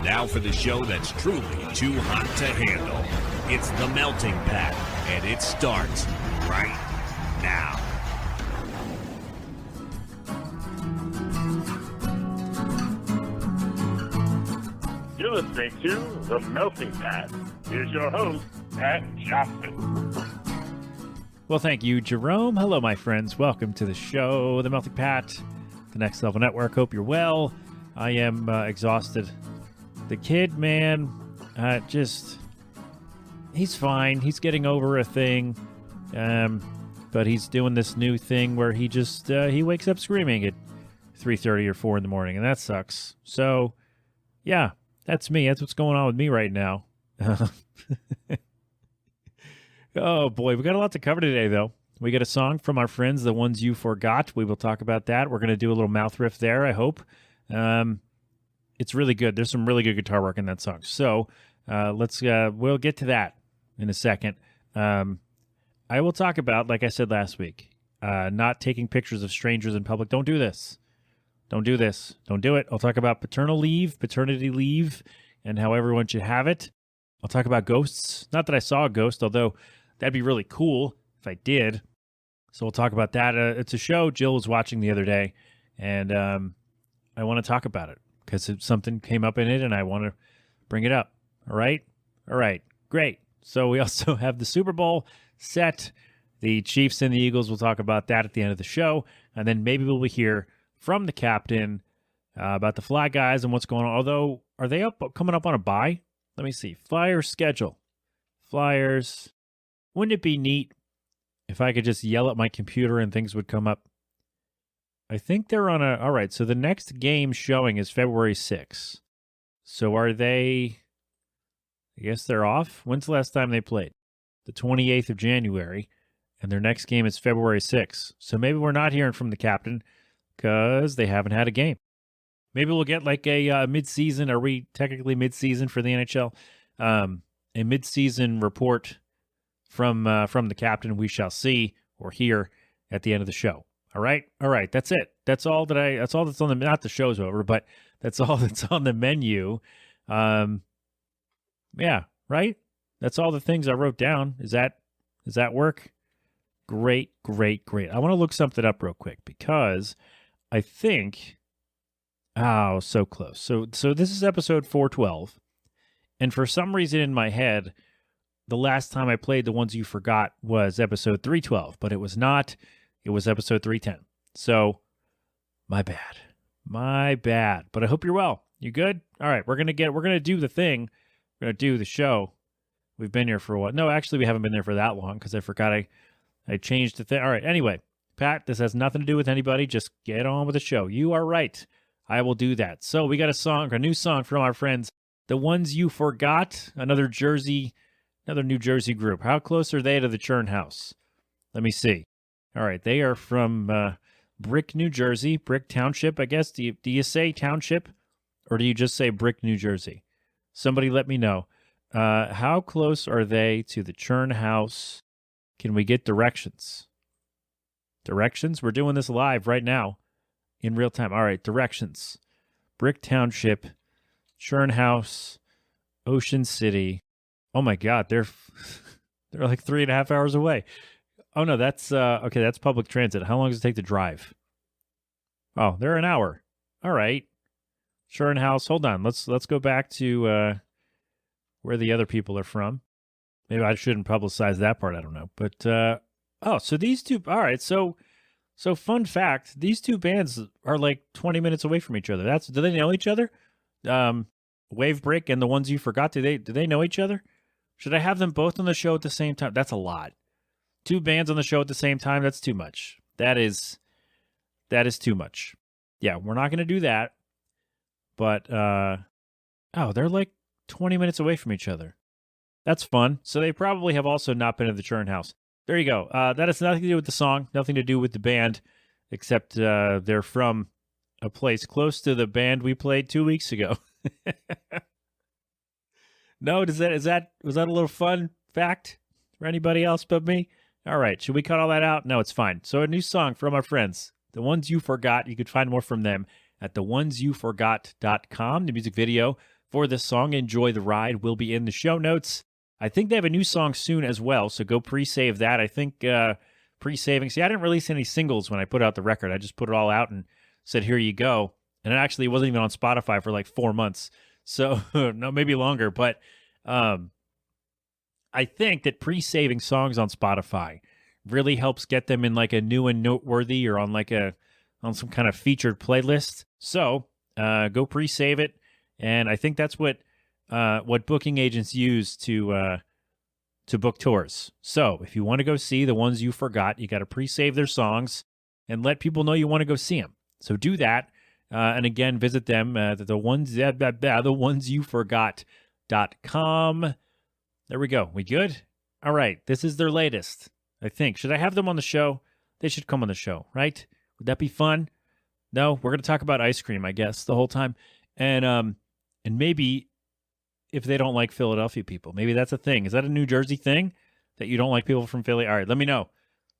Now for the show that's truly too hot to handle. It's The Melting Pat, and it starts right now. You're listening to The Melting Pat. Here's your host, Pat Johnson. Well, thank you, Jerome. Hello, my friends. Welcome to the show, The Melting Pat, the Next Level Network. Hope you're well. I am exhausted. The kid, man, he's fine. He's getting over a thing, but he's doing this new thing where he wakes up screaming at 3:30 or 4 in the morning, and that sucks. So, yeah, that's me. That's what's going on with me right now. Oh, boy. We got a lot to cover today, though. We got a song from our friends, The Ones You Forgot. We will talk about that. We're going to do a little mouth riff there, I hope. It's really good. There's some really good guitar work in that song. So we'll get to that in a second. I will talk about, like I said last week, not taking pictures of strangers in public. Don't do this. Don't do this. Don't do it. I'll talk about paternity leave, and how everyone should have it. I'll talk about ghosts. Not that I saw a ghost, although that'd be really cool if I did. So we'll talk about that. It's a show Jill was watching the other day, and I want to talk about it because something came up in it, and I want to bring it up. All right? All right. Great. So we also have the Super Bowl set. The Chiefs and the Eagles, we'll talk about that at the end of the show. And then maybe we'll hear from the captain about the Fly Guys and what's going on. Although, are they coming up on a bye? Let me see. Flyers schedule. Flyers. Wouldn't it be neat if I could just yell at my computer and things would come up? I think they're on a... All right, so the next game showing is February 6th. So are they... I guess they're off? When's the last time they played? The 28th of January. And their next game is February 6th. So maybe we're not hearing from the captain because they haven't had a game. Maybe we'll get like a midseason. Are we technically midseason for the NHL? A midseason report from the captain. We shall see or hear at the end of the show. All right. That's it. That's all that's on the, not the show's over, but that's all that's on the menu. Yeah. Right. That's all the things I wrote down. Does that work? Great. I want to look something up real quick because I think, so close. So this is episode 412. And for some reason in my head, the last time I played The Ones You Forgot was episode 312, but it was not. It was episode 310. So, my bad. But I hope you're well. You good? All right, we're gonna do the thing. We're gonna do the show. We've been here for a while. No, actually, we haven't been there for that long because I forgot I changed the thing. All right. Anyway, Pat, this has nothing to do with anybody. Just get on with the show. You are right. I will do that. So we got a new song from our friends, The Ones You Forgot. Another New Jersey group. How close are they to the Churn House? Let me see. All right, they are from Brick, New Jersey, Brick Township, I guess. Do you say township, or do you just say Brick, New Jersey? Somebody let me know. How close are they to the Churn House? Can we get directions? Directions? We're doing this live right now in real time. All right, directions. Brick Township, Churn House, Ocean City. Oh, my God, they're like 3.5 hours away. Oh, no, that's okay. That's public transit. How long does it take to drive? Oh, they're an hour. All right. Churn House. Hold on. Let's go back to where the other people are from. Maybe I shouldn't publicize that part. I don't know. But so these two. All right. So fun fact: these two bands are like 20 minutes away from each other. Do they know each other? Wave Break and The Ones You Forgot. Do they know each other? Should I have them both on the show at the same time? That's a lot. 2 bands on the show at the same time, that's too much. That is too much. Yeah, we're not going to do that. But, they're like 20 minutes away from each other. That's fun. So they probably have also not been at the Churn House. There you go. That has nothing to do with the song, nothing to do with the band, except they're from a place close to the band we played 2 weeks ago. No, was that a little fun fact for anybody else but me? All right, should we cut all that out? No, it's fine. So a new song from our friends, The Ones You Forgot. You could find more from them at theonesyouforgot.com. The music video for this song, Enjoy the Ride, will be in the show notes. I think they have a new song soon as well, so go pre-save that. I think pre-saving. See, I didn't release any singles when I put out the record. I just put it all out and said, here you go. And it actually wasn't even on Spotify for like 4 months. So, no, maybe longer. But I think that pre-saving songs on Spotify really helps get them in like a new and noteworthy or on like on some kind of featured playlist. So go pre-save it. And I think that's what booking agents use to book tours. So if you want to go see the ones you forgot, you got to pre-save their songs and let people know you want to go see them. So do that. And again, visit them at theonesyouforgot.com. There we go. We good? All right. This is their latest, I think. Should I have them on the show? They should come on the show, right? Would that be fun? No, we're going to talk about ice cream, I guess, the whole time. And maybe if they don't like Philadelphia people, maybe that's a thing. Is that a New Jersey thing that you don't like people from Philly? All right, let me know.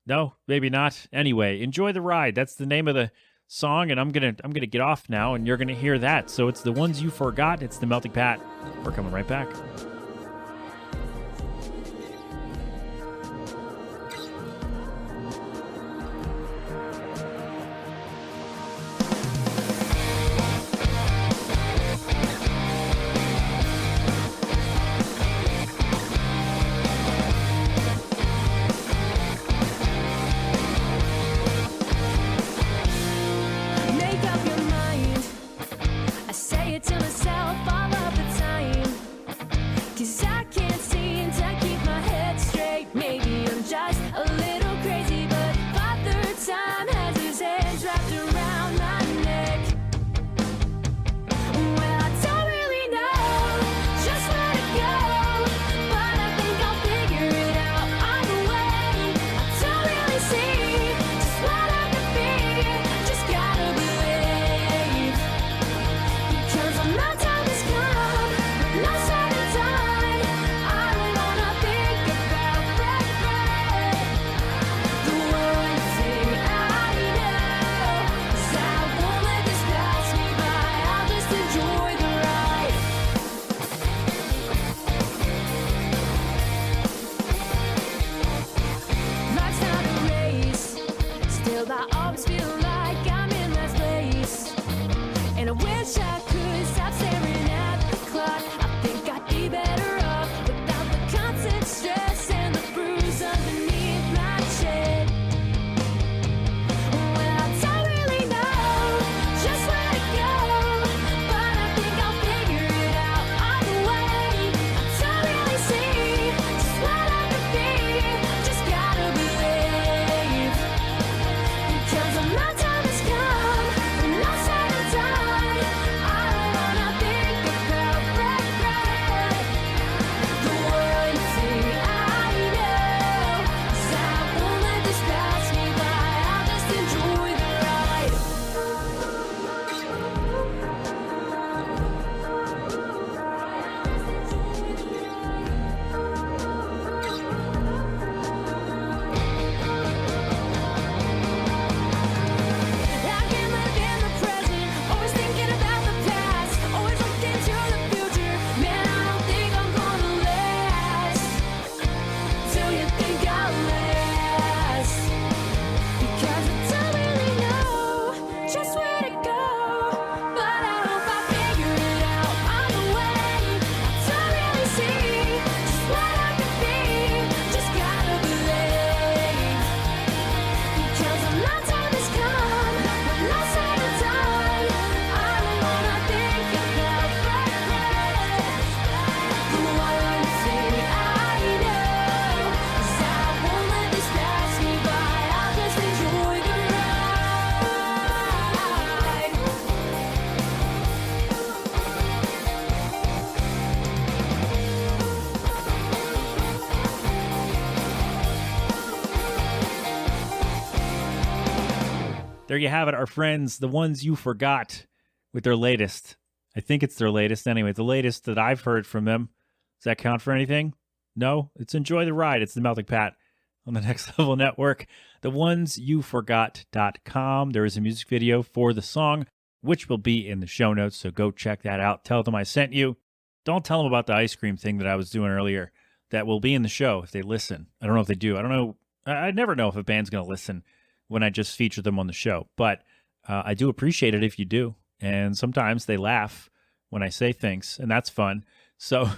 No, maybe not. Anyway, Enjoy the Ride. That's the name of the song, and I'm gonna get off now, and you're gonna hear that. So it's The Ones You Forgot. It's the Melting Pat. We're coming right back. Make up your mind. I say it to myself all of the time. 'Cause I can't seem to keep my head straight. Maybe I'm just a little crazy, but Father Time has his hands wrapped around my neck. Well, I don't really know just where to go, but I think I'll figure it out on the way. I don't really see just what I could be, just gotta believe. Because my time has come, no certain time. I don't wanna think about regret. The one thing I know is I won't let this pass me by. I'll just enjoy the ride. Life's not a race, still I always feel like I'm in last place. And I wish I could stop staring at the clock. I think I'd be better off without the constant stress and the bruise underneath my chin. Well, I don't really know just where to go, but I think I'll figure it out on the way. I don't really see just what I could be, just gotta believe. Because my time has come, no certain time. I don't wanna think about regret. The one thing I know is I won't let this pass me by. I'll just enjoy the ride. I can live in the present, always thinking about the past, always looking to the future. Man, I don't think I'm gonna last. Do you think I'll last? Because I don't really know just where to go, but I hope I figure it out on the way. I don't really see just what I could be, just gotta believe. Because my time has come, but no certain time. I don't wanna think about regret. The one thing I know is I won't let this pass me by. I'll just enjoy the ride. There you have it, our friends, The Ones You Forgot, with their latest. I think it's their latest. Anyway, the latest that I've heard from them. Does that count for anything? No? It's Enjoy the Ride. It's the Melting Pat on the Next Level Network. TheOnesYouForgot.com. There is a music video for the song. which will be in the show notes. So go check that out. Tell them I sent you. Don't tell them about the ice cream thing that I was doing earlier. That will be in the show if they listen. I don't know if they do. I don't know. I never know if a band's going to listen when I just feature them on the show. But I do appreciate it if you do. And sometimes they laugh when I say things, and that's fun. So,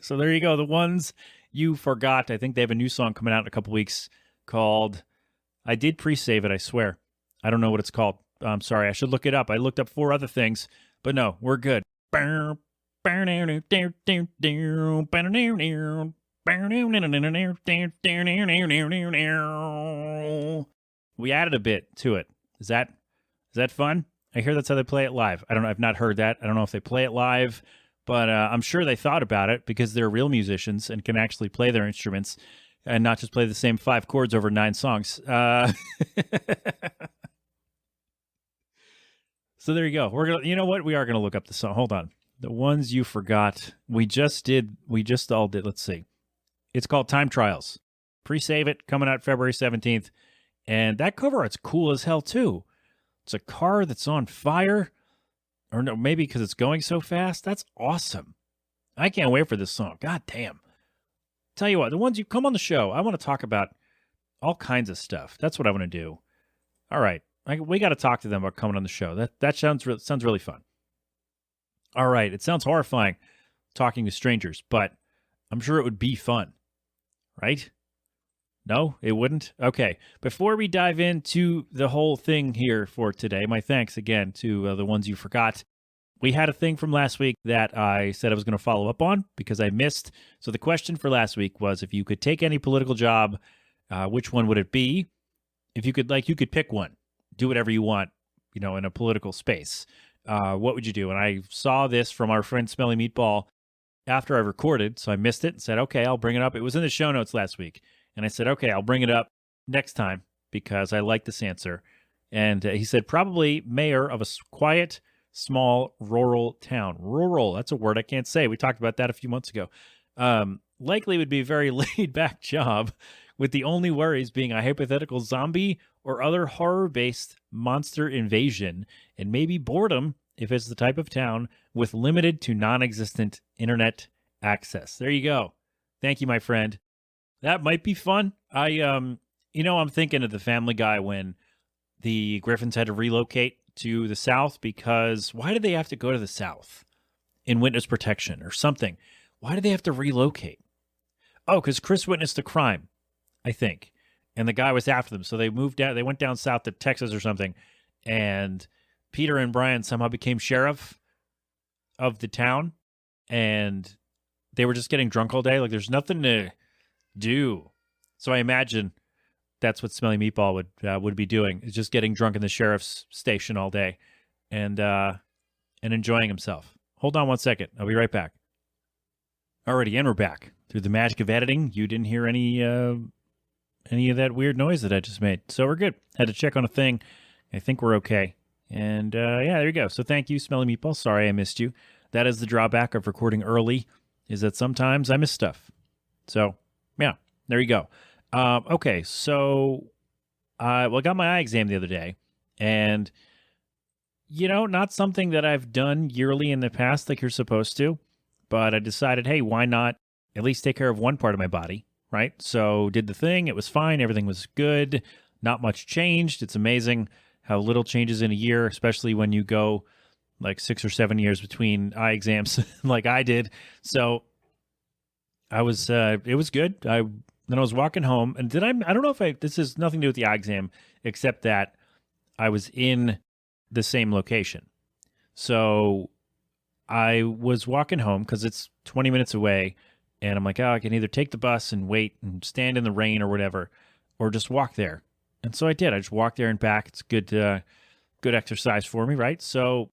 so there you go. The Ones You Forgot. I think they have a new song coming out in a couple weeks called, I did pre-save it, I swear. I don't know what it's called. I'm sorry. I should look it up. I looked up 4 other things, but no, we're good. We added a bit to it. Is that fun? I hear that's how they play it live. I don't know. I've not heard that. I don't know if they play it live, but I'm sure they thought about it because they're real musicians and can actually play their instruments and not just play the same 5 chords over 9 songs. So there you go. You know what? We are gonna look up the song. Hold on. The Ones You Forgot. We just all did. Let's see. It's called Time Trials. Pre-save it. Coming out February 17th. And that cover art's cool as hell too. It's a car that's on fire. Or no, maybe because it's going so fast. That's awesome. I can't wait for this song. God damn. Tell you what, the Ones You come on the show. I want to talk about all kinds of stuff. That's what I want to do. All right. We got to talk to them about coming on the show. That sounds really fun. All right. It sounds horrifying talking to strangers, but I'm sure it would be fun. Right? No, it wouldn't? Okay. Before we dive into the whole thing here for today, my thanks again to the Ones You Forgot. We had a thing from last week that I said I was going to follow up on because I missed. So the question for last week was, if you could take any political job, which one would it be? If you could pick one, do whatever you want, in a political space. What would you do? And I saw this from our friend Smelly Meatball after I recorded, so I missed it and said, okay, I'll bring it up. It was in the show notes last week. And I said, okay, I'll bring it up next time because I like this answer. And he said, probably mayor of a quiet, small, rural town. Rural, that's a word I can't say. We talked about that a few months ago. Likely would be a very laid-back job, with the only worries being a hypothetical zombie or other horror-based monster invasion, and maybe boredom if it's the type of town with limited to non-existent internet access. There you go. Thank you, my friend. That might be fun. I'm thinking of the Family Guy when the Griffins had to relocate to the South because why did they have to go to the South in witness protection or something? Why did they have to relocate? Oh, because Chris witnessed a crime, I think, and the guy was after them. So they moved down. They went down south to Texas or something, and Peter and Brian somehow became sheriff of the town, and they were just getting drunk all day. Like there's nothing to do. So I imagine that's what Smelly Meatball would be doing, is just getting drunk in the sheriff's station all day and enjoying himself. Hold on one second. I'll be right back. Alrighty, and we're back. Through the magic of editing, you didn't hear any of that weird noise that I just made. So we're good. Had to check on a thing. I think we're okay. And yeah, there you go. So thank you, Smelly Meatball. Sorry I missed you. That is the drawback of recording early, is that sometimes I miss stuff. So yeah, there you go. Okay, so I got my eye exam the other day, and not something that I've done yearly in the past like you're supposed to, but I decided, hey, why not at least take care of one part of my body, right? So did the thing. It was fine. Everything was good. Not much changed. It's amazing how little changes in a year, especially when you go like 6 or 7 years between eye exams like I did. So it was good. Then I was walking home, and I don't know if this has nothing to do with the eye exam, except that I was in the same location. So I was walking home because it's 20 minutes away, and I'm like, I can either take the bus and wait and stand in the rain or whatever, or just walk there. And so I did. I just walked there and back. It's good exercise for me, right? So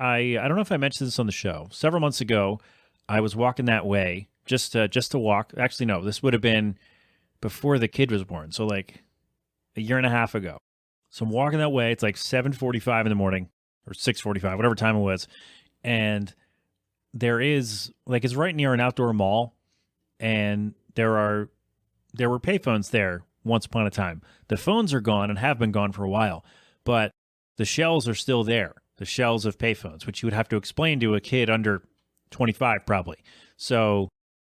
I don't know if I mentioned this on the show. Several months ago, I was walking that way just to walk. Actually, no, this would have been before the kid was born. So like a year and a half ago. So I'm walking that way. It's like 7:45 in the morning or 6:45, whatever time it was. And there is it's right near an outdoor mall. And there were payphones there once upon a time. The phones are gone and have been gone for a while, but the shells are still there. the shells of payphones, which you would have to explain to a kid under 25 probably. So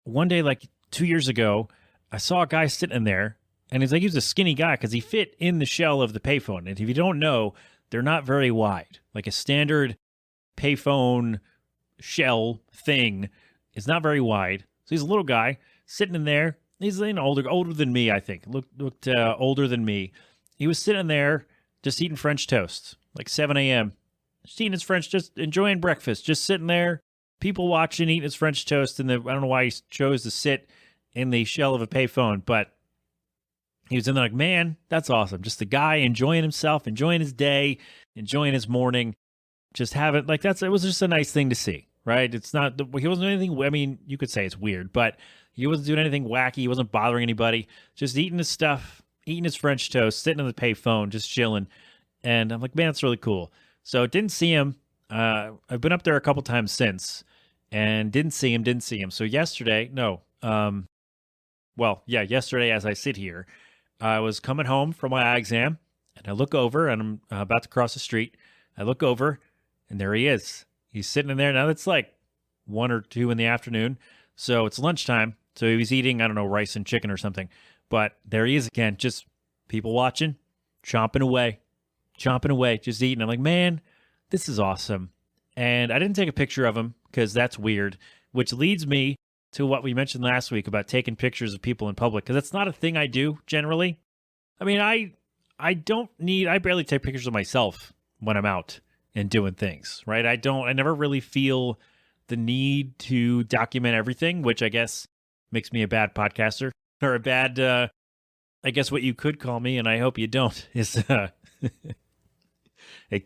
one day, like 2 years ago, I saw a guy sitting in there, and he was a skinny guy because he fit in the shell of the payphone. And if you don't know, they're not very wide. Like a standard payphone shell thing is not very wide. So he's a little guy sitting in there. He's older than me, I think. Looked older than me. He was sitting there just eating French toast, like 7 a.m. Just eating his French, just enjoying breakfast, just sitting there, people watching, eating his French toast. And I don't know why he chose to sit in the shell of a payphone, but he was in there like, man, that's awesome. Just the guy enjoying himself, enjoying his day, enjoying his morning. Just having, like, it was just a nice thing to see, right? It's not, he wasn't doing anything, I mean, you could say it's weird, but he wasn't doing anything wacky. He wasn't bothering anybody. Just eating his stuff, eating his French toast, sitting on the payphone, just chilling. And I'm like, man, that's really cool. So didn't see him. I've been up there a couple times since and didn't see him. So yesterday as I sit here, I was coming home from my eye exam, and I look over, and I'm about to cross the street. I look over, and there he is. He's sitting in there. Now it's like 1 or 2 in the afternoon, so it's lunchtime. So he was eating, I don't know, rice and chicken or something. But there he is again, just people watching, chomping away, just eating. I'm like, man, this is awesome. And I didn't take a picture of him because that's weird, which leads me to what we mentioned last week about taking pictures of people in public, because that's not a thing I do generally. I mean, I barely take pictures of myself when I'm out and doing things, right? I never really feel the need to document everything, which I guess makes me a bad podcaster, or a bad, I guess what you could call me, and I hope you don't, is a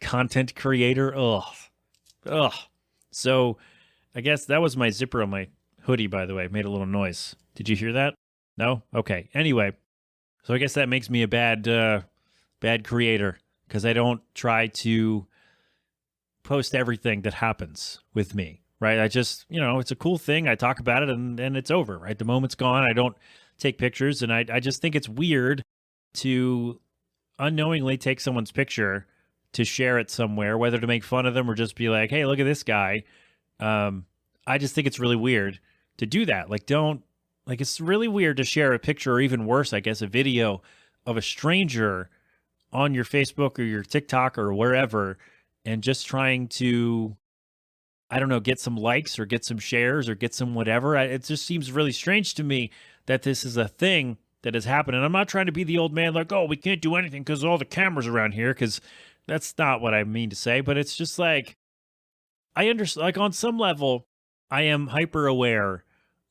content creator. Ugh. So I guess that was my zipper on my hoodie, by the way. It made a little noise. Did you hear that? No? Okay. Anyway, so I guess that makes me a bad creator, because I don't try to post everything that happens with me, right? I just, it's a cool thing. I talk about it and it's over, right? The moment's gone. I don't take pictures, and I just think it's weird to unknowingly take someone's picture to share it somewhere, whether to make fun of them or just be like, hey, look at this guy. I just think it's really weird to do that. It's really weird to share a picture, or even worse, I guess, a video of a stranger on your Facebook or your TikTok or wherever, and just trying to, I don't know, get some likes or get some shares or get some whatever. It just seems really strange to me that this is a thing that has happened. And I'm not trying to be the old man like, oh, we can't do anything because all the cameras around here, because that's not what I mean to say. But it's just like, I understand, like, on some level, I am hyper aware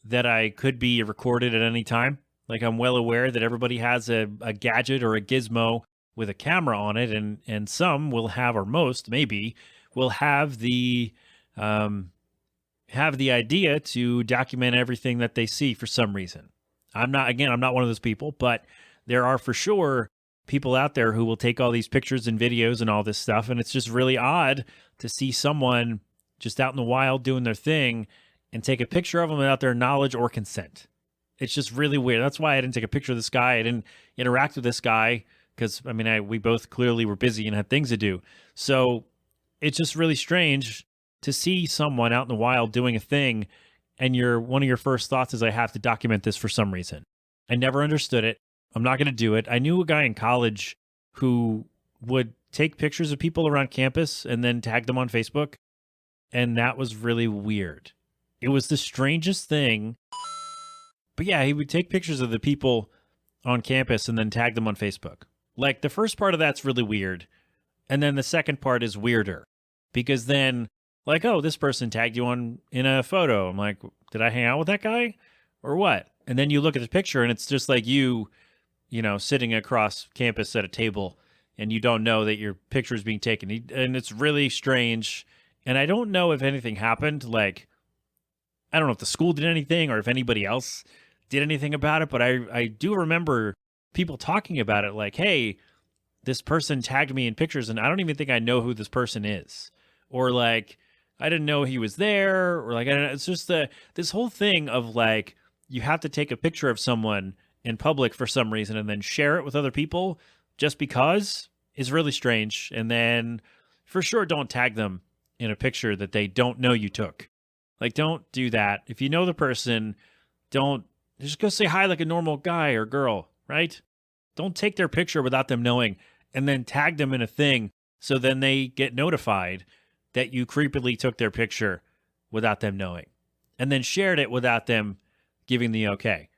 that I could be recorded at any time. Like, I'm well aware that everybody has a gadget or a gizmo with a camera on it, and some will have, or most maybe will have the idea to document everything that they see for some reason. I'm not one of those people, but there are for sure people out there who will take all these pictures and videos and all this stuff, and it's just really odd to see someone just out in the wild doing their thing and take a picture of them without their knowledge or consent. It's just really weird. That's why I didn't take a picture of this guy. I didn't interact with this guy because, I mean, we both clearly were busy and had things to do. So it's just really strange to see someone out in the wild doing a thing, and one of your first thoughts is, I have to document this for some reason. I never understood it. I'm not going to do it. I knew a guy in college who would take pictures of people around campus and then tag them on Facebook, and that was really weird. It was the strangest thing. But yeah, he would take pictures of the people on campus and then tag them on Facebook. Like, the first part of that's really weird. And then the second part is weirder. Because then, like, oh, this person tagged you in a photo. I'm like, did I hang out with that guy? Or what? And then you look at the picture and it's just like you sitting across campus at a table, and you don't know that your picture is being taken. And it's really strange. And I don't know if anything happened. Like, I don't know if the school did anything or if anybody else did anything about it, but I do remember people talking about it like, hey, this person tagged me in pictures and I don't even think I know who this person is. Or like, I didn't know he was there, or like, I don't know. It's just this whole thing of like, you have to take a picture of someone in public for some reason and then share it with other people just because is really strange. And then for sure don't tag them in a picture that they don't know you took. Like, don't do that. If you know the person, don't just go say hi like a normal guy or girl, right? Don't take their picture without them knowing and then tag them in a thing so then they get notified that you creepily took their picture without them knowing and then shared it without them giving the okay.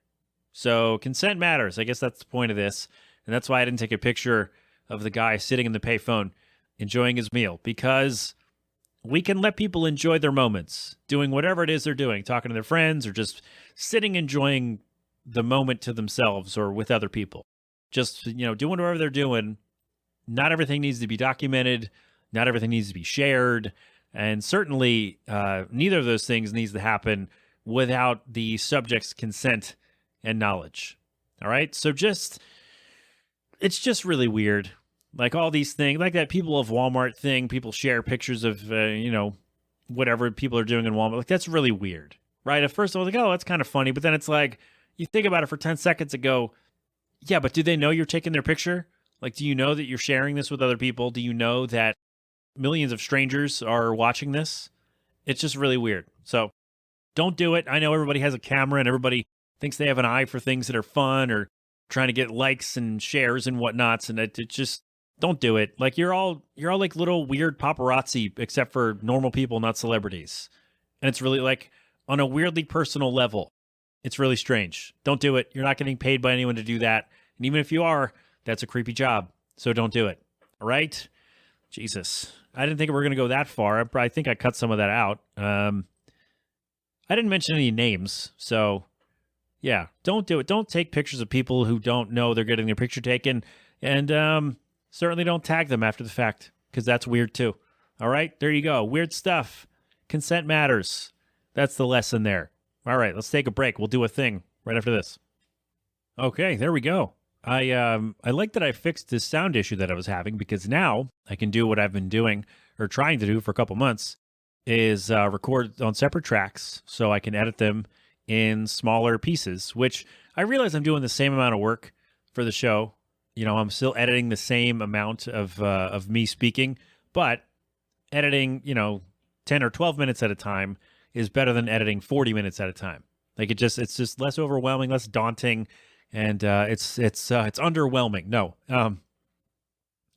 So consent matters. I guess that's the point of this. And that's why I didn't take a picture of the guy sitting in the payphone enjoying his meal, because we can let people enjoy their moments, doing whatever it is they're doing, talking to their friends or just sitting enjoying the moment to themselves or with other people. Just, doing whatever they're doing. Not everything needs to be documented. Not everything needs to be shared. And certainly neither of those things needs to happen without the subject's consent and knowledge. All right? So it's just really weird. Like all these things, like that People of Walmart thing, people share pictures of, whatever people are doing in Walmart. Like, that's really weird, right? At first I was like, oh, that's kind of funny. But then it's like, you think about it for 10 seconds ago. Yeah, but do they know you're taking their picture? Like, do you know that you're sharing this with other people? Do you know that millions of strangers are watching this? It's just really weird. So don't do it. I know everybody has a camera and everybody thinks they have an eye for things that are fun or trying to get likes and shares and whatnots. And it just, don't do it. Like, you're all like little weird paparazzi, except for normal people, not celebrities. And it's really like on a weirdly personal level. It's really strange. Don't do it. You're not getting paid by anyone to do that. And even if you are, that's a creepy job. So don't do it. All right? Jesus. I didn't think we were going to go that far. I think I cut some of that out. I didn't mention any names. So, yeah, don't do it. Don't take pictures of people who don't know they're getting their picture taken. And certainly don't tag them after the fact, because that's weird too. All right? There you go. Weird stuff. Consent matters. That's the lesson there. All right, let's take a break. We'll do a thing right after this. Okay, there we go. I like that I fixed this sound issue that I was having, because now I can do what I've been doing or trying to do for a couple months, is record on separate tracks so I can edit them in smaller pieces, which I realize I'm doing the same amount of work for the show. I'm still editing the same amount of me speaking, but editing, 10 or 12 minutes at a time is better than editing 40 minutes at a time. Like, it's just less overwhelming, less daunting, and it's underwhelming. No,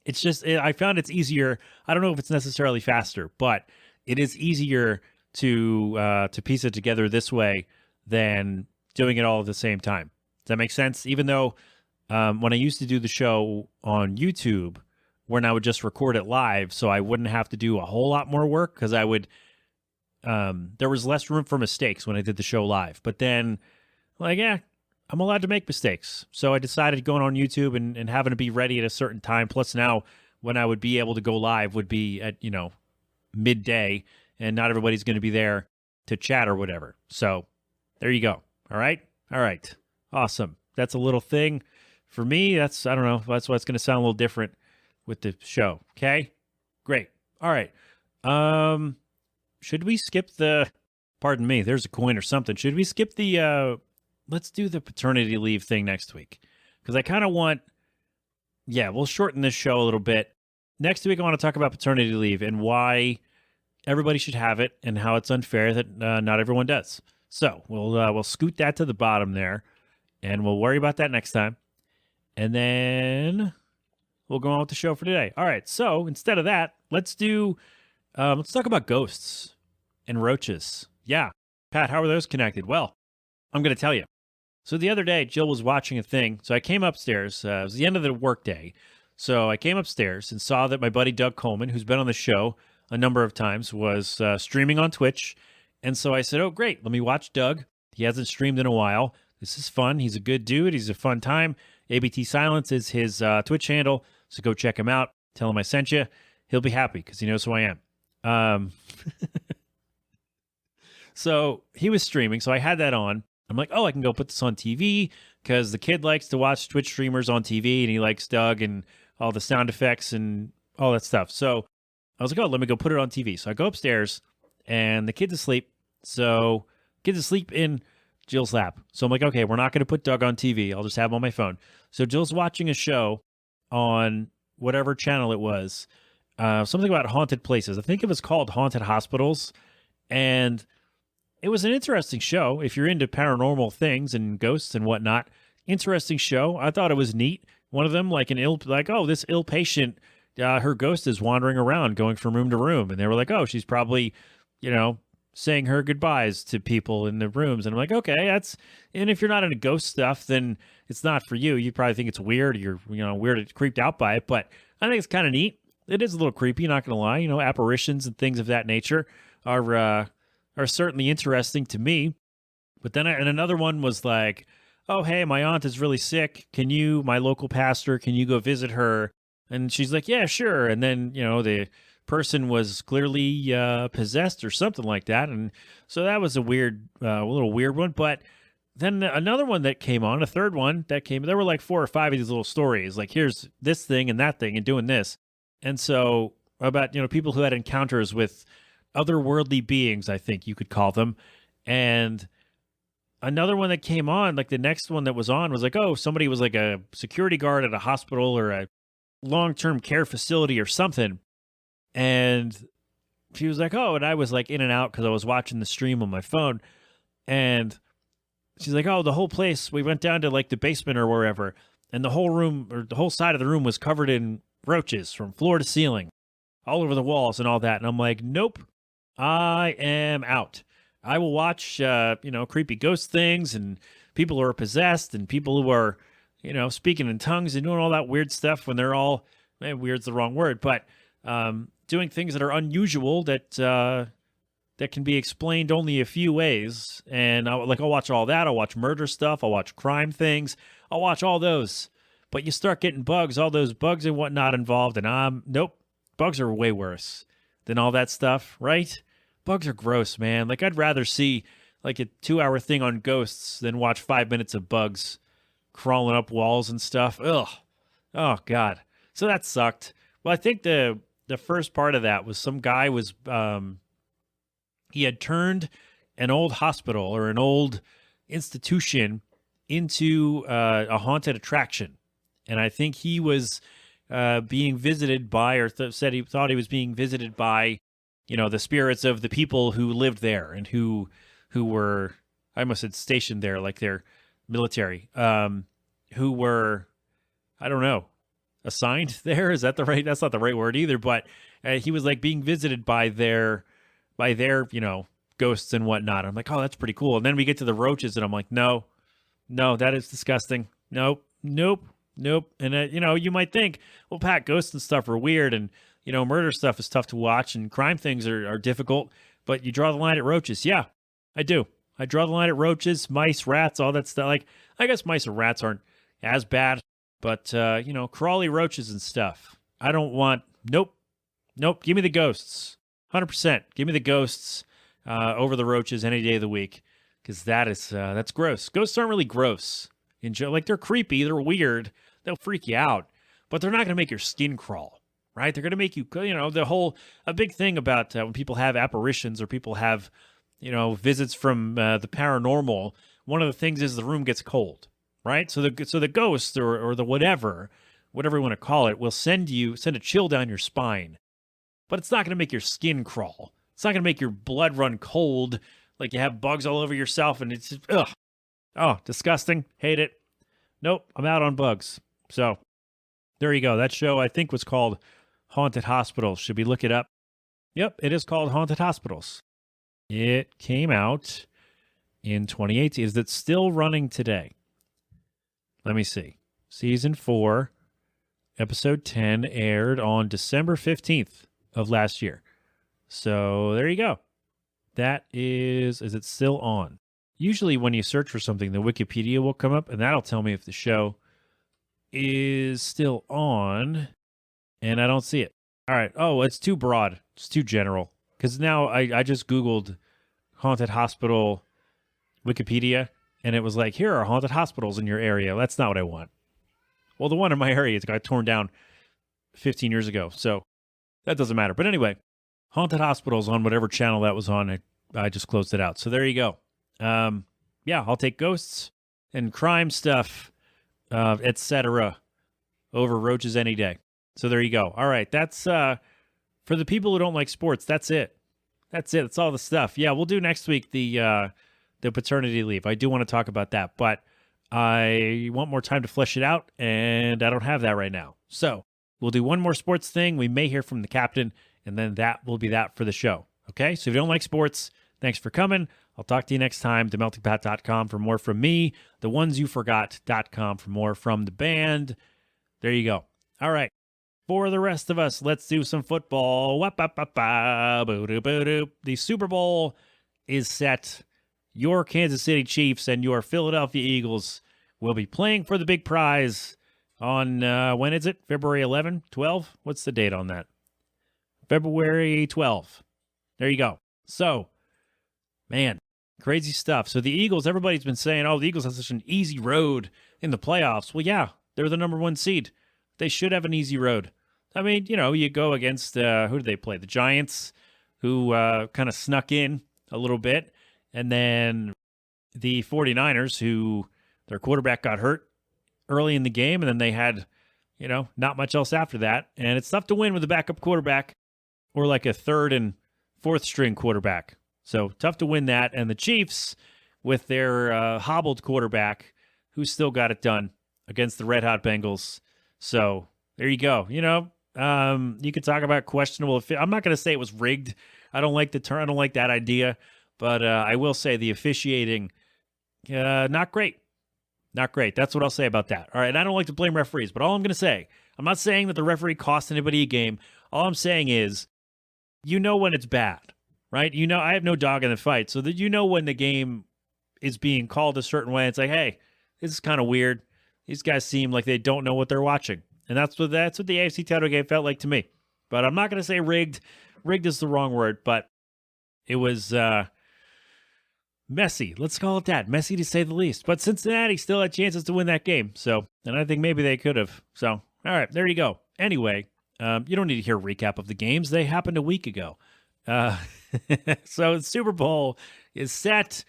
it's just, I found it's easier. I don't know if it's necessarily faster, but it is easier to piece it together this way than doing it all at the same time. Does that make sense? Even though when I used to do the show on YouTube, when I would just record it live, so I wouldn't have to do a whole lot more work, because I would, there was less room for mistakes when I did the show live. But then, I'm allowed to make mistakes. So I decided going on YouTube and having to be ready at a certain time. Plus now, when I would be able to go live would be at, midday, and not everybody's going to be there to chat or whatever. So there you go. All right. Awesome. That's a little thing. For me, I don't know, that's why it's going to sound a little different with the show. Okay? Great. All right. Should we skip pardon me, there's a coin or something. Should we skip let's do the paternity leave thing next week? Because I kind of we'll shorten this show a little bit. Next week, I want to talk about paternity leave and why everybody should have it and how it's unfair that not everyone does. So we'll scoot that to the bottom there, and we'll worry about that next time. And then we'll go on with the show for today. All right. So instead of that, let's talk about ghosts and roaches. Yeah. Pat, how are those connected? Well, I'm going to tell you. So the other day, Jill was watching a thing. So I came upstairs. It was the end of the workday. So I came upstairs and saw that my buddy Doug Coleman, who's been on the show a number of times, was streaming on Twitch. And so I said, oh, great. Let me watch Doug. He hasn't streamed in a while. This is fun. He's a good dude. He's a fun time. ABT Silence is his Twitch handle. So go check him out. Tell him I sent you. He'll be happy because he knows who I am. So he was streaming. So I had that on. I'm like, oh, I can go put this on TV because the kid likes to watch Twitch streamers on TV, and he likes Doug and all the sound effects and all that stuff. So I was like, oh, let me go put it on TV. So I go upstairs, and the kid's asleep. So kid's asleep in Jill's lap. So I'm like, okay, we're not going to put Doug on TV. I'll just have him on my phone. So Jill's watching a show on whatever channel it was. something about haunted places. I think it was called Haunted Hospitals, and it was an interesting show. If you're into paranormal things and ghosts and whatnot, interesting show. I thought it was neat. One of them, like this ill patient, her ghost is wandering around, going from room to room, and they were like, oh, she's probably, saying her goodbyes to people in the rooms. And I'm like, okay, and if you're not into ghost stuff, then it's not for you. You probably think it's weird. You're, weird, creeped out by it. But I think it's kind of neat. It is a little creepy, not going to lie. Apparitions and things of that nature are certainly interesting to me. But then, and another one was like, oh, hey, my aunt is really sick. My local pastor, can you go visit her? And she's like, yeah, sure. And then, the person was clearly possessed or something like that. And so that was a little weird one. But then another one that came on, a third one that came, there were like 4 or 5 of these little stories. Like, here's this thing and that thing and doing this. And so about, people who had encounters with otherworldly beings, I think you could call them. And another one that came on, like the next one that was on was like, oh, somebody was like a security guard at a hospital or a long-term care facility or something. And she was like, oh, and I was like in and out because I was watching the stream on my phone. And she's like, oh, the whole place, we went down to like the basement or wherever. And the whole room or the whole side of the room was covered in roaches from floor to ceiling, all over the walls and all that. And I'm like, nope, I am out. I will watch, creepy ghost things and people who are possessed and people who are, speaking in tongues and doing all that weird stuff when they're all, weird's the wrong word, but doing things that are unusual that can be explained only a few ways. And I'll watch all that. I'll watch murder stuff. I'll watch crime things. I'll watch all those. But you start getting bugs, all those bugs and whatnot involved, and nope, bugs are way worse than all that stuff, right? Bugs are gross, man. Like, I'd rather see like a 2-hour thing on ghosts than watch 5 minutes of bugs crawling up walls and stuff. Ugh. Oh, God. So that sucked. Well, I think the first part of that was some guy was, he had turned an old hospital or an old institution into a haunted attraction. And I think he was being visited by, or said he thought he was being visited by, the spirits of the people who lived there and who were, I almost said stationed there, like they're military, who were, I don't know, assigned there. Is that that's not the right word either, but he was like being visited by their, ghosts and whatnot. I'm like, oh, that's pretty cool. And then we get to the roaches and I'm like, no, that is disgusting. Nope. And, you might think, well, Pat, ghosts and stuff are weird and, murder stuff is tough to watch and crime things are difficult, but you draw the line at roaches. Yeah, I do. I draw the line at roaches, mice, rats, all that stuff. Like, I guess mice and rats aren't as bad, but, crawly roaches and stuff. I don't want, nope. Give me the ghosts. 100%. Give me the ghosts over the roaches any day of the week, because that's gross. Ghosts aren't really gross. Like, they're creepy, they're weird, they'll freak you out, but they're not going to make your skin crawl, right? They're going to make you, a big thing about when people have apparitions or people have, visits from the paranormal, one of the things is the room gets cold, right? So the ghost or the whatever you want to call it, will send a chill down your spine, but it's not going to make your skin crawl. It's not going to make your blood run cold, like you have bugs all over yourself, and it's just, ugh. Oh, disgusting. Hate it. Nope, I'm out on bugs. So, there you go. That show, I think, was called Haunted Hospitals. Should we look it up? Yep, it is called Haunted Hospitals. It came out in 2018. Is it still running today? Let me see. Season 4, Episode 10 aired on December 15th of last year. So, there you go. That is it still on? Usually when you search for something, the Wikipedia will come up, and that'll tell me if the show is still on, and I don't see it. All right. Oh, it's too broad. It's too general. Because now I just Googled haunted hospital Wikipedia, and it was like, here are haunted hospitals in your area. That's not what I want. Well, the one in my area got torn down 15 years ago, so that doesn't matter. But anyway, haunted hospitals on whatever channel that was on, I just closed it out. So there you go. Yeah, I'll take ghosts and crime stuff, etc. over roaches any day. So there you go. All right, that's For the people who don't like sports, that's it. That's it. That's all the stuff. Yeah, we'll do next week the paternity leave. I do want to talk about that, but I want more time to flesh it out, and I don't have that right now. So we'll do one more sports thing. We may hear from the captain, and then that will be that for the show. Okay? So if you don't like sports, thanks for coming. I'll talk to you next time. TheMeltingPat.com for more from me. TheOnesYouForgot.com for more from the band. There you go. All right. For the rest of us, let's do some football. The Super Bowl is set. Your Kansas City Chiefs and your Philadelphia Eagles will be playing for the big prize on, when is it? February 11, 12? What's the date on that? February 12. There you go. So, man, crazy stuff. So the Eagles, everybody's been saying, oh, the Eagles have such an easy road in the playoffs. Well, yeah, they're the number 1 seed. They should have an easy road. I mean, you know, you go against, who do they play? The Giants, who kind of snuck in a little bit. And then the 49ers, who their quarterback got hurt early in the game. And then they had, you know, not much else after that. And it's tough to win with a backup quarterback or like a third and fourth string quarterback. So tough to win that. And the Chiefs, with their hobbled quarterback, who still got it done against the Red Hot Bengals. So there you go. You know, you could talk about questionable. I'm not going to say it was rigged. I don't like the term. I don't like that idea. But I will say the officiating, not great. Not great. That's what I'll say about that. All right. And I don't like to blame referees, but all I'm going to say, I'm not saying that the referee cost anybody a game. All I'm saying is, you know when it's bad, right? You know, I have no dog in the fight. So that you know when the game is being called a certain way. It's like, hey, this is kind of weird. These guys seem like they don't know what they're watching. And that's what the AFC title game felt like to me. But I'm not going to say rigged. Rigged is the wrong word, but it was messy. Let's call it that. Messy to say the least. But Cincinnati still had chances to win that game. So, and I think maybe they could have. So, all right, there you go. Anyway, you don't need to hear a recap of the games. They happened a week ago. So the Super Bowl is set.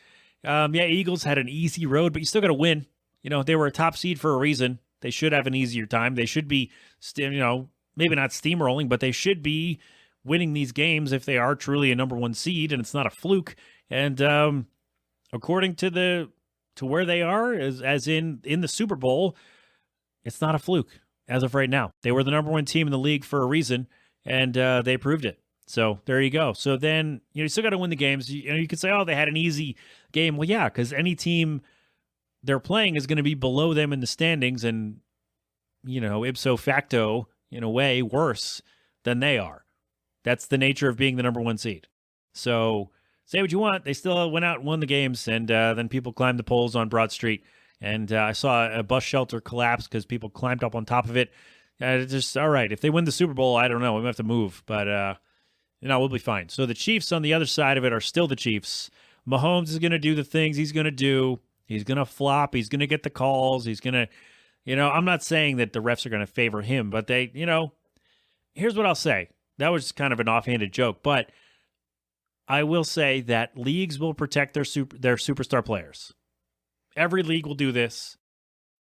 Yeah, Eagles had an easy road, but you still got to win. You know, they were a top seed for a reason. They should have an easier time. They should be, you know, maybe not steamrolling, but they should be winning these games if they are truly a number 1 seed and it's not a fluke. And according to where they are, as in the Super Bowl, it's not a fluke as of right now. They were the number 1 team in the league for a reason, and they proved it. So there you go. So then, you know, you still got to win the games. You know, you could say, oh, they had an easy game. Well, yeah, because any team they're playing is going to be below them in the standings and, you know, ipso facto, in a way, worse than they are. That's the nature of being the number 1 seed. So say what you want. They still went out and won the games, and then people climbed the poles on Broad Street. And I saw a bus shelter collapse because people climbed up on top of it. It's just, all right, if they win the Super Bowl, I don't know. We might have to move. But, you know, we'll be fine. So the Chiefs on the other side of it are still the Chiefs. Mahomes is going to do the things he's going to do. He's going to flop. He's going to get the calls. He's going to, you know, I'm not saying that the refs are going to favor him, but they, you know, here's what I'll say. That was kind of an offhanded joke, but I will say that leagues will protect their superstar players. Every league will do this.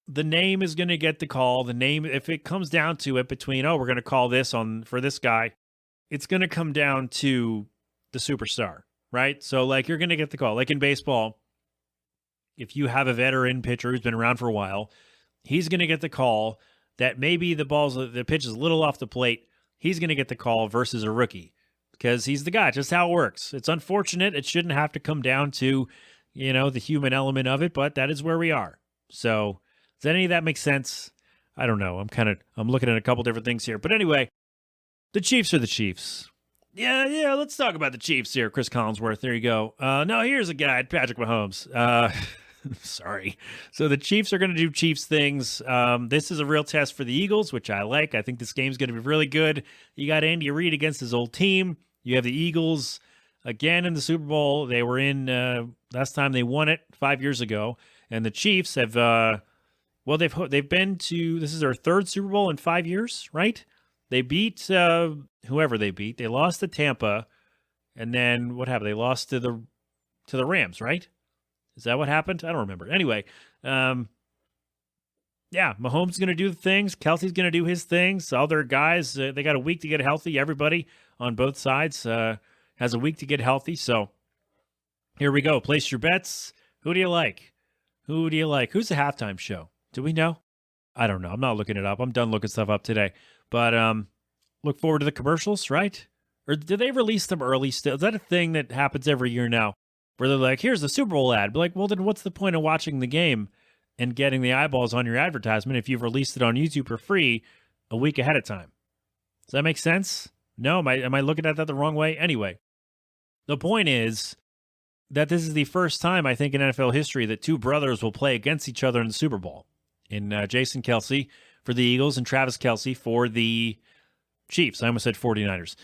The name is going to get the call. The name, if it comes down to it between, oh, we're going to call this on for this guy, it's going to come down to the superstar, right? So, like, you're going to get the call. Like in baseball, if you have a veteran pitcher who's been around for a while, he's going to get the call that maybe the pitch is a little off the plate. He's going to get the call versus a rookie because he's the guy. Just how it works. It's unfortunate. It shouldn't have to come down to, you know, the human element of it, but that is where we are. So does any of that make sense? I don't know. I'm looking at a couple different things here. But anyway, the Chiefs are the Chiefs. Yeah, let's talk about the Chiefs here. Chris Collinsworth, there you go. No, here's a guy, Patrick Mahomes. Sorry. So the Chiefs are going to do Chiefs things. This is a real test for the Eagles, which I like. I think this game's going to be really good. You got Andy Reid against his old team. You have the Eagles again in the Super Bowl. They were in last time they won it 5 years ago. And the Chiefs have, they've been to, this is their 3rd Super Bowl in 5 years, right? They beat whoever they beat. They lost to Tampa. And then what happened? They lost to the Rams, right? Is that what happened? I don't remember. Anyway, yeah, Mahomes is going to do the things. Kelsey's going to do his things. All their guys, they got a week to get healthy. Everybody on both sides has a week to get healthy. So here we go. Place your bets. Who do you like? Who do you like? Who's the halftime show? Do we know? I don't know. I'm not looking it up. I'm done looking stuff up today. But look forward to the commercials, right? Or did they release them early still? Is that a thing that happens every year now? Where they're like, here's the Super Bowl ad. But like, well, then what's the point of watching the game and getting the eyeballs on your advertisement if you've released it on YouTube for free a week ahead of time? Does that make sense? No? Am I looking at that the wrong way? Anyway, the point is that this is the first time, I think, in NFL history that two brothers will play against each other in the Super Bowl. In Jason Kelsey for the Eagles and Travis Kelsey for the Chiefs. I almost said 49ers.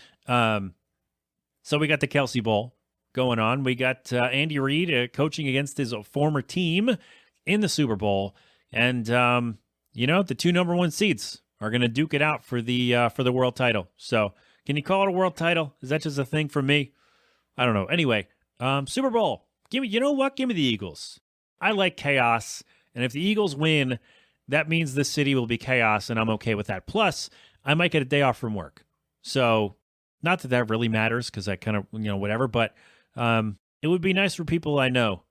So we got the Kelsey Bowl going on. We got Andy Reid coaching against his former team in the Super Bowl. And, the two number one seeds are going to duke it out for the world title. So can you call it a world title? Is that just a thing for me? I don't know. Anyway, Super Bowl. You know what? Give me the Eagles. I like chaos. And if the Eagles win, that means the city will be chaos, and I'm okay with that. Plus, I might get a day off from work. So, not that that really matters, because I kind of, whatever. But it would be nice for people I know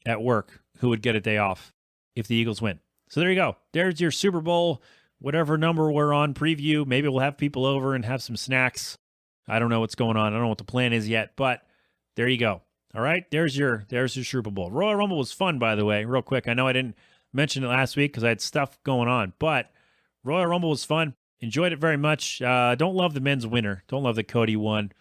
at work who would get a day off if the Eagles win. So there you go. There's your Super Bowl, whatever number we're on, preview. Maybe we'll have people over and have some snacks. I don't know what's going on. I don't know what the plan is yet, but there you go. All right, there's your Super Bowl. Royal Rumble was fun, by the way, real quick. I know I didn't mention it last week because I had stuff going on, but Royal Rumble was fun. Enjoyed it very much. Don't love the men's winner. Don't love that Cody won.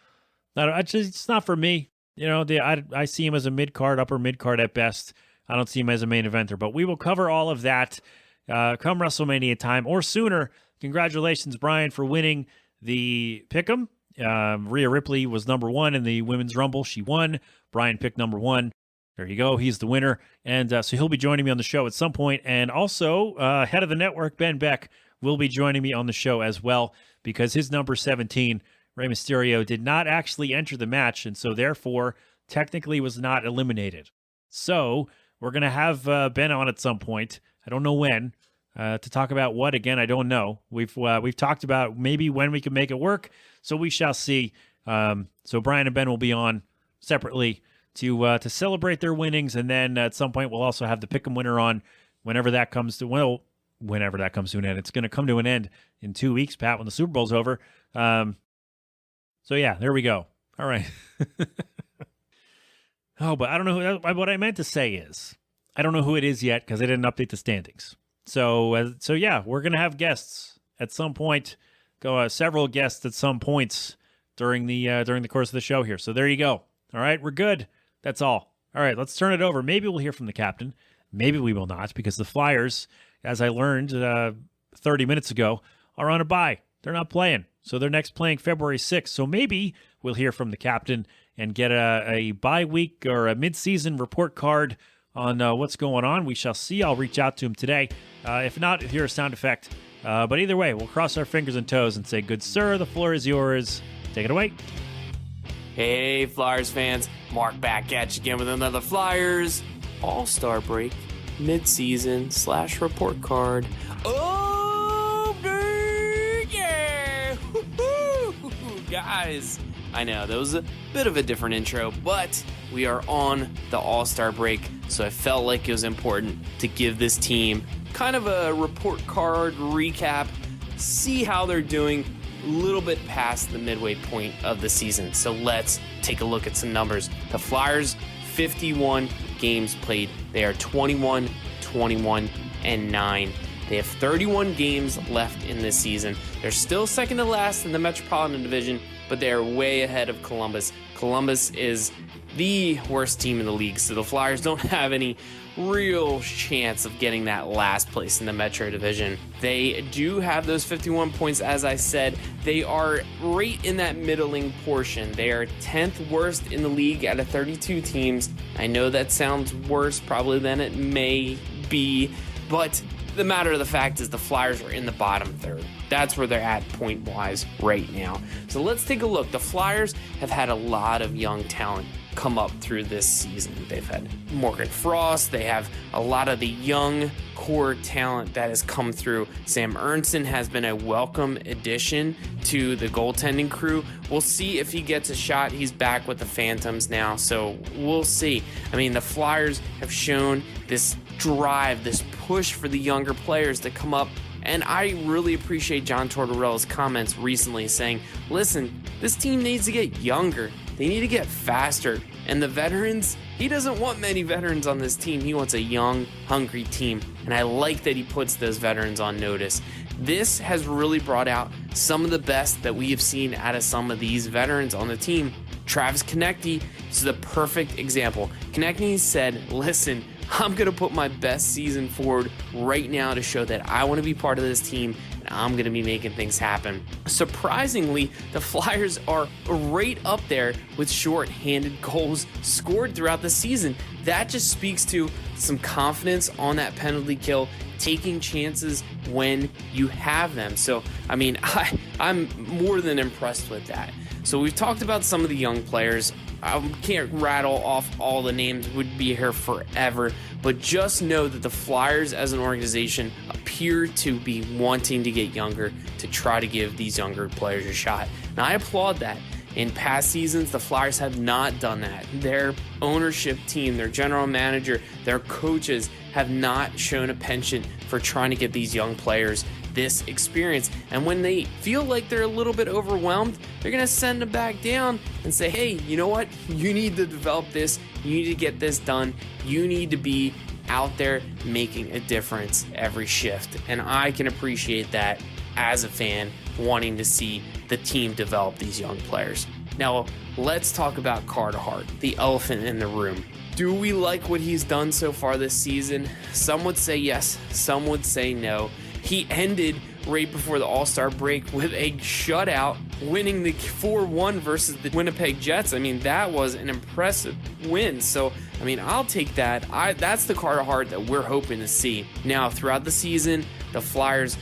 It's not for me. I see him as a mid-card, upper mid-card at best. I don't see him as a main eventer, but we will cover all of that come WrestleMania time or sooner. Congratulations, Brian, for winning the Pick'em. Rhea Ripley was number one in the Women's Rumble. She won. Brian picked number one. There you go. He's the winner. And so he'll be joining me on the show at some point. And also, head of the network, Ben Beck, will be joining me on the show as well because his number 17, Rey Mysterio, did not actually enter the match. And so therefore, technically was not eliminated. So we're going to have Ben on at some point. I don't know when. To talk about what, again, I don't know. We've talked about maybe when we can make it work, so we shall see. So Brian and Ben will be on separately to celebrate their winnings, and then at some point we'll also have the Pick'em winner on whenever that comes to an end. It's going to come to an end in 2 weeks, Pat, when the Super Bowl's over. So yeah, there we go. All right. But I don't know what I meant to say is I don't know who it is yet because I didn't update the standings. So yeah, we're gonna have guests at some point. Several guests at some points during the course of the show here. So there you go. All right, we're good. That's all. All right, let's turn it over. Maybe we'll hear from the captain. Maybe we will not, because the Flyers, as I learned 30 minutes ago, are on a bye. They're not playing. So they're next playing February 6th. So maybe we'll hear from the captain and get a bye week or a midseason report card on what's going on. We shall see. I'll reach out to him today. If not, hear a sound effect. But either way, we'll cross our fingers and toes and say, good sir, the floor is yours. Take it away. Hey, Flyers fans. Mark back at you again with another Flyers All-Star Break mid-season / report card. Oh, yeah! Woo-hoo! Guys, I know that was a bit of a different intro, but we are on the All-Star break, so I felt like it was important to give this team kind of a report card recap, see how they're doing a little bit past the midway point of the season. So let's take a look at some numbers. The Flyers, 51 games played. They are 21, 21, and 9. They have 31 games left in this season. They're still second to last in the Metropolitan Division, but they are way ahead of Columbus. Columbus is the worst team in the league, so the Flyers don't have any real chance of getting that last place in the Metro Division. They do have those 51 points, as I said. They are right in that middling portion. They are 10th worst in the league out of 32 teams. I know that sounds worse probably than it may be, but the matter of the fact is the Flyers are in the bottom third. That's where they're at point-wise right now. So let's take a look. The Flyers have had a lot of young talent. come up through this season. They've had Morgan Frost. They have a lot of the young core talent that has come through. Sam Ernsten has been a welcome addition to the goaltending crew. We'll see if he gets a shot. He's back with the Phantoms now, so we'll see. I mean, the Flyers have shown this drive, this push for the younger players to come up. And I really appreciate John Tortorella's comments recently saying, listen, this team needs to get younger. They need to get faster. And the veterans, he doesn't want many veterans on this team. He wants a young, hungry team. And I like that he puts those veterans on notice. This has really brought out some of the best that we have seen out of some of these veterans on the team. Travis Konecny is the perfect example. Konecny said, listen, I'm going to put my best season forward right now to show that I want to be part of this team and I'm going to be making things happen. Surprisingly, the Flyers are right up there with short-handed goals scored throughout the season. That just speaks to some confidence on that penalty kill, taking chances when you have them. So, I mean, I'm more than impressed with that. So we've talked about some of the young players. I can't rattle off all the names, would be here forever, but just know that the Flyers as an organization appear to be wanting to get younger, to try to give these younger players a shot. And I applaud that. In past seasons, the Flyers have not done that. Their ownership team, their general manager, their coaches have not shown a penchant for trying to get these young players this experience. And when they feel like they're a little bit overwhelmed, they're going to send them back down and say, hey, you know what? You need to develop this. You need to get this done. You need to be out there making a difference every shift. And I can appreciate that as a fan, wanting to see the team develop these young players. Now, let's talk about Carter Hart, the elephant in the room. Do we like what he's done so far this season? Some would say yes, some would say no. He ended right before the All-Star break with a shutout, winning the 4-1 versus the Winnipeg Jets. I mean, that was an impressive win. So, I mean, I'll take that. That's the Carter Hart that we're hoping to see. Now, throughout the season, the Flyers,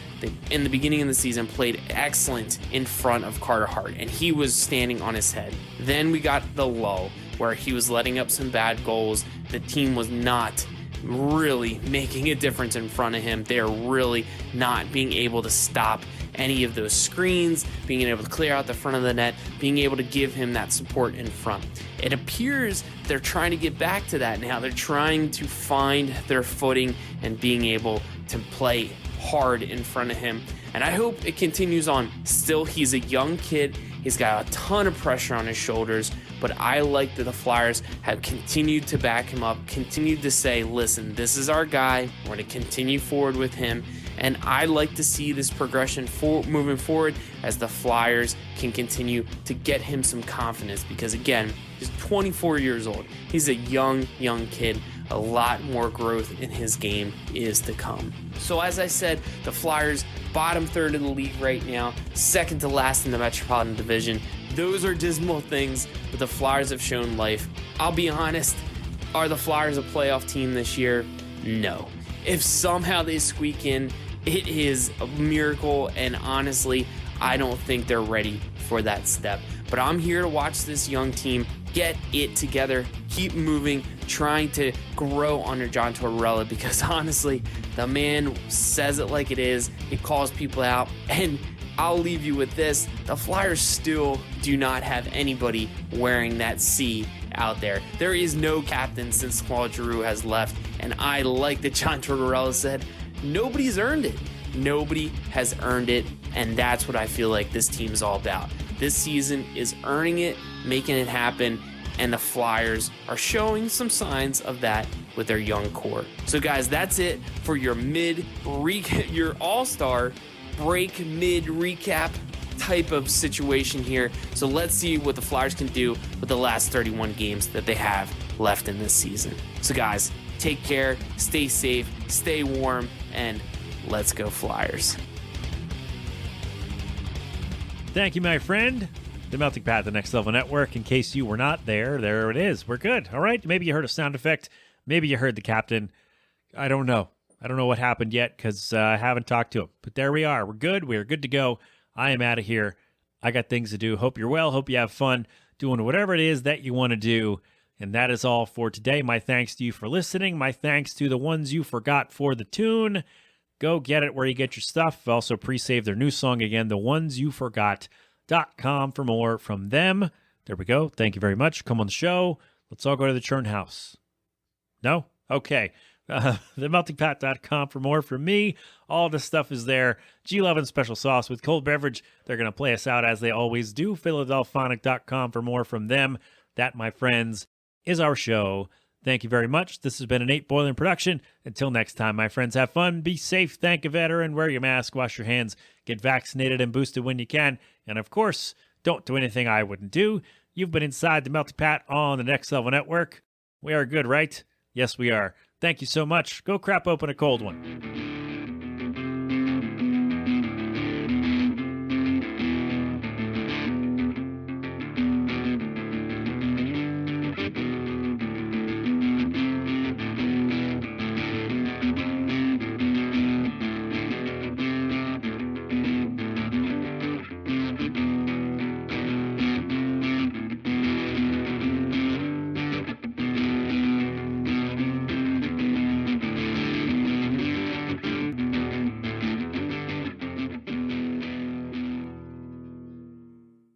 in the beginning of the season, played excellent in front of Carter Hart, and he was standing on his head. Then we got the lull, where he was letting up some bad goals. The team was not really making a difference in front of him. They're really not being able to stop any of those screens, being able to clear out the front of the net, being able to give him that support in front. It appears they're trying to get back to that now. They're trying to find their footing and being able to play hard in front of him. And I hope it continues on. Still, he's a young kid. He's got a ton of pressure on his shoulders, but I like that the Flyers have continued to back him up, continued to say, listen, this is our guy. We're going to continue forward with him. And I like to see this progression moving forward as the Flyers can continue to get him some confidence because, again, he's 24 years old. He's a young kid. A lot more growth in his game is to come. So as I said, the Flyers, bottom third of the league right now, second to last in the Metropolitan Division. Those are dismal things, but the Flyers have shown life. I'll be honest, are the Flyers a playoff team this year? No. If somehow they squeak in, it is a miracle, and honestly, I don't think they're ready for that step. But I'm here to watch this young team get it together, keep moving, trying to grow under John Tortorella because honestly, the man says it like it is. He calls people out, and I'll leave you with this. The Flyers still do not have anybody wearing that C out there. There is no captain since Claude Giroux has left, and I like that John Tortorella said, nobody's earned it. Nobody has earned it, and that's what I feel like this team is all about. This season is earning it, making it happen, and the Flyers are showing some signs of that with their young core. So guys, that's it for your your All-Star break mid recap type of situation here. So let's see what the Flyers can do with the last 31 games that they have left in this season. So guys, take care, stay safe, stay warm, and let's go Flyers. Thank you, my friend. The Melting Pat, the Next Level Network. In case you were not there, there it is. We're good. All right. Maybe you heard a sound effect. Maybe you heard the captain. I don't know. I don't know what happened yet because I haven't talked to him. But there we are. We're good. We're good to go. I am out of here. I got things to do. Hope you're well. Hope you have fun doing whatever it is that you want to do. And that is all for today. My thanks to you for listening. My thanks to the ones you forgot for the tune. Go get it where you get your stuff. Also pre-save their new song again, theonesyouforgot.com for more from them. There we go. Thank you very much. Come on the show. Let's all go to the churn house. No? Okay. Themeltingpat.com for more from me. All the stuff is there. G11 special sauce with cold beverage. They're going to play us out as they always do. Philadelphonic.com for more from them. That, my friends, is our show. Thank you very much. This has been an 8 Boiling production. Until next time, my friends, have fun, be safe, thank a veteran, wear your mask, wash your hands, get vaccinated and boosted when you can, and of course, don't do anything I wouldn't do. You've been inside the Melting Pat on the Next Level Network. We are good, right? Yes, we are. Thank you so much. Go crap open a cold one.